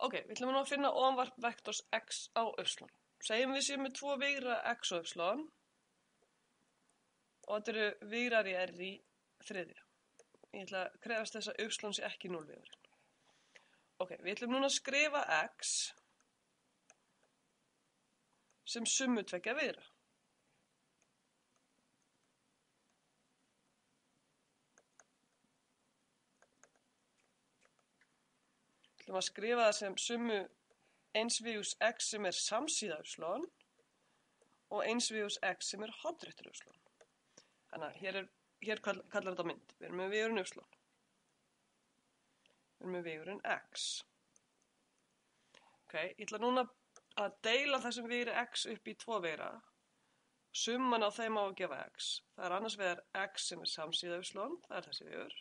Ok, við ætlum nú að finna ofanvarp vektors x á y. Segjum við séum með 2 vigra x og y og þetta eru vigrar í r í þriðja. Ég ætla að krefast þess að y sé ekki 0 vigurinn. Ok, við ætlum núna að skrifa x sem summu tveggja vigra. Við ætlum að skrifa það sem summu eins vígus x sem samsíða y og eins vígus x sem hornréttur y. Þannig að hér kallar þetta mynd. Við erum með vigurinn y. Við erum með vigurinn x. Ok, ég ætla núna að deila þessum vigri x upp í 2 vigra. Summan á þeim á að gefa x. Það annars vegar x sem samsíða y, það þessi vigur,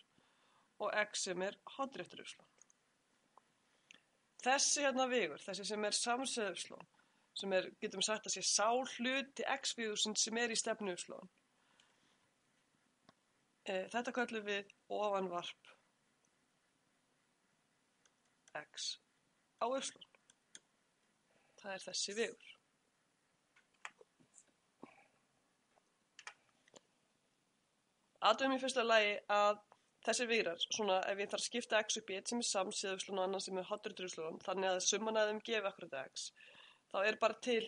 og x sem hornréttur y. Þessi hérna vigur, þessi sem samsíða y, sem getum sagt að sé sá hluti x-vígursins sem í stefnu y. Þetta köllum við ofanvarp x á y. Það þessi vigur. Athugum í fyrsta lagi að þessir vigrar, svona ef ég þarf að skipta x upp í eitt sem samsíða y og annan sem hornréttur y, þannig að summan af þeim gefi akkurat x, þá bara til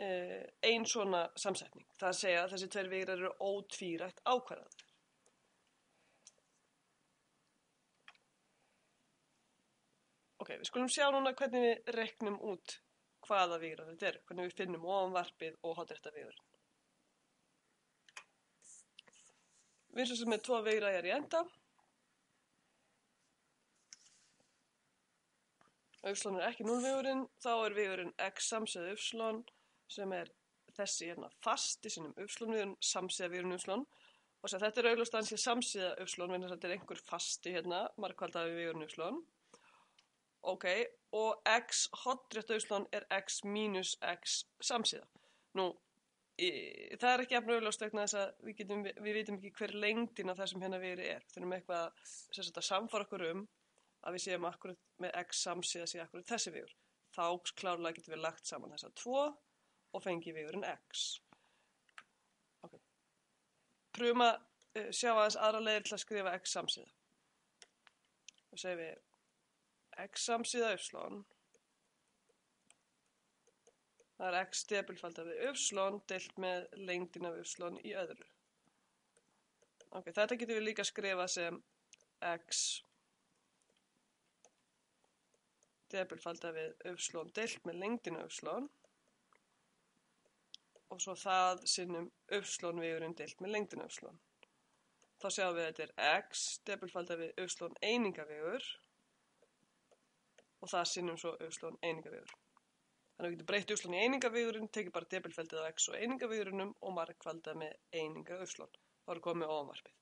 ein svona samsetning. Það að segja að þessi 2 vigrar eru ótvírætt ákvarðaðir. Ok, við skulum sjá núna hvernig við reiknum út hvaða vigrar þetta eru, hvernig við finnum ofanvarpið og hornrétta vigurinn. Við erum sem með 2 vigrar í enda. Y ekki 0 vigurinn, þá vigurinn x samsíða y sem þessi hérna fasti sinnum y, við erum samsíða vigurinn y. Og svo þetta augljóst að hann sé samsíða y, vegna þess að þetta einhver fasti hérna, margfaldaður við vigurinn y. Ok, og x hornrétta y x mínus x samsíða. Nú, það ekki jafn augljóst vegna þess að við vitum ekki hver lengdin af þessum hérna vigri Við þurfum eitthvað að samfara okkur að við séum akkurat með x samsíða sé akkurat þessi vigur. Þá klárlega getum við lagt saman þessa 2 og fengið vigurinn x. Ok. Pröfum að sjá aðeins aðra leiðir til að skrifa x samsíða. Þá segjum við x samsíða y. Það x debulfaldað við y deilt með lengdin af y í öðru. Ok, þetta getum við líka skrifað sem x debulfaldað við y deilt með lengdin af y og svo það sinnum y vigurinn deilt með lengdin af y. Þá sjáum við að þetta x debulfaldað við y einingavigur og það sinnum svo y einingavigur. Þannig að við getum breytt y í einingavigurinn, tekið bara debulfeldið á x og einingavigurinum og margfaldað með eininga y. Þá komið með ofanvarpið.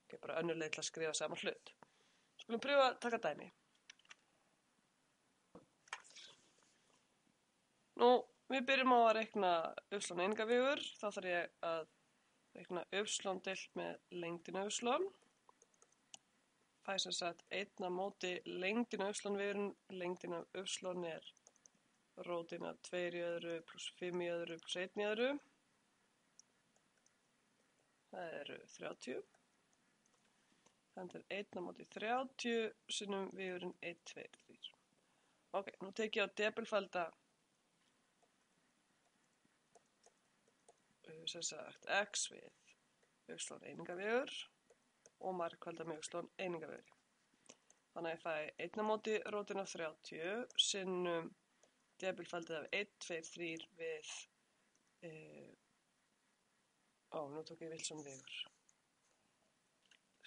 Ok, bara önnur leið til að skrifa saman hlut. Skulum pröfa að taka dæmi. Nú, við byrjum á að reikna y einingavigur. Þá þarf ég að reikna y deilt með lengdina y. Fæ sem sagt 1 á móti lengdina y-vigurinn. Lengdina y rótina 2 í öðru pluss 5 í öðru pluss 1 í öðru. Það eru 30. Þannig er 1 á móti 30 sinnum vigurinn 1, 2, 3. Ok, nú tek ég á debulfalda sem sagt x við y einingavigur og margfalda með y einingavigur. Þannig að ég fæ 1 á móti rótina 30 sinnum debulfaldið af 1, 2, 3 við nú tók ég vilsum vigur.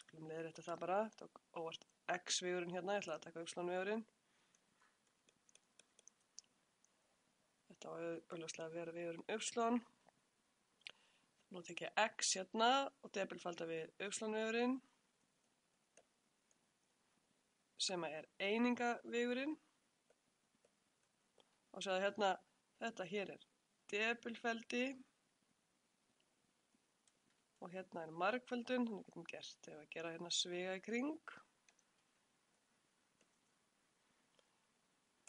Skulum leiðrétta það bara. Tók óvart x-vigurinn hérna, ég ætla að taka y-vigurinn. Þetta á augljóslega að vera vigurinn y. Nú tek ég x hérna og debulfalda við y-vigurinn sem einingavigurinn. Og sjáðu hérna, þetta hér debulfeldi og hérna margföldun, þannig getum gert ef að gera hérna sviga í kring.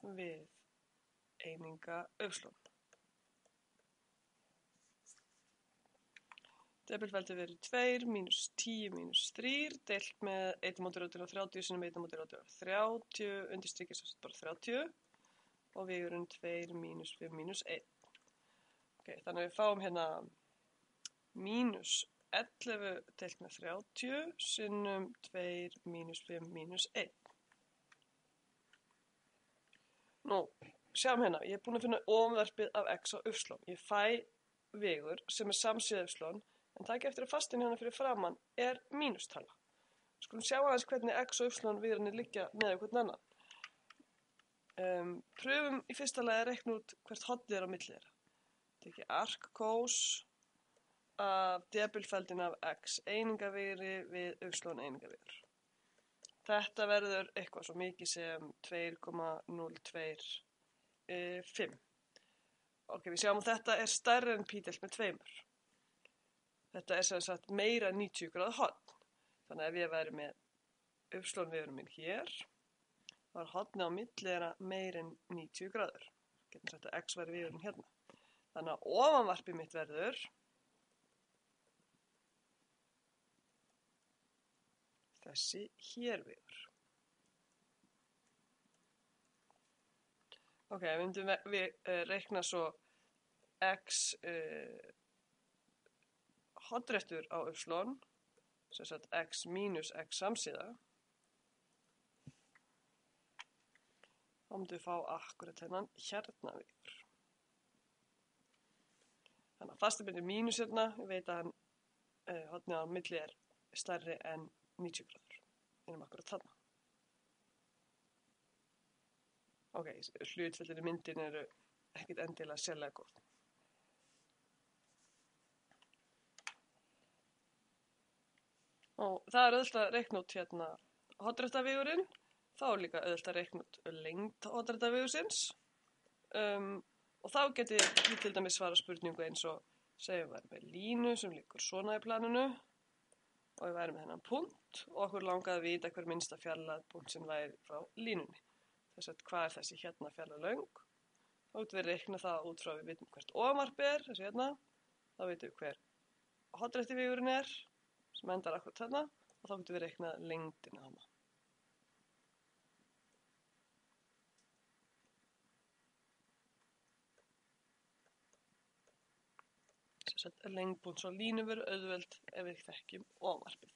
við eininga y. Depilfeldið verður 2 mínus 10 mínus 3 deilt með 1 móti rótin á 30 sinum 1 móti rótin á 30 undirstrikið svo bara 30 og vegurinn 2 mínus 5 mínus 1. Ok, þannig að við fáum hérna mínus 11 deilt með 30 sinnum 2 mínus 5 mínus 1. Nú, sjáum hérna, ég er búin að finna ofanverpið af x á y. Ég fæ vegur sem er samsíða y, en takk eftir að fastin hérna fyrir framann er mínustala. Skulum sjá aðeins hvernig x og y viðrarnir liggja með hvern annan. Pröfum í fyrsta lagi að reikna út hvert hornið er á milli þeirra. Tekið arkkós af depilfeldin af x einingavegri við y einingavegri. Þetta verður eitthvað svo mikið sem 2,025. Ok, við sjáum að þetta er stærra en pi deilt með 2. Þetta er sem sagt meira en 90 gráða horn. Þannig að ef ég væri með y-vegurinn minn hér, þá er hornið á milli þeirra meira en 90 gráður. Getum sagt að x væri vegurinn hérna. Þannig að ofanvarpið mitt verður þessi hér vegur. Ok, við myndum reikna svo x hornréttur á y, sem sagt x mínus x samsíða. Þá myndum við fá akkurat þennan hérna vegur. Þannig að fastibindið mínus hérna, ég veit að hornið á milli er stærri en 90 gráður. Einum akkurat þarna. Ok, hlutföllin í myndin eru ekkert endilega sérlega góð. Og það er auðvitað að reikna út hérna hornréttavegurinn, þá er líka auðvitað að reikna út lengd hornréttavegursins. Og þá geti ég til dæmis svara spurningu eins og segjum við væri með línu sem liggur svona í planinu og við væri með þennan punkt og okkur langaði að vita hver minnsta fjarlægð punktsinn væri frá línunni. Þess að hvað er þessi hérna fjarlægð löng? Þá getum við reikna það út frá við vitum hvert ofanvarpið er, þessi hérna. Þá veitum við hver hornréttivegurinn er, sem endar akkurat þarna, og þá getum við reiknað lengdina þarna. Lengd punkts á línu verður auðveld ef við þekkjum ofanvarpið.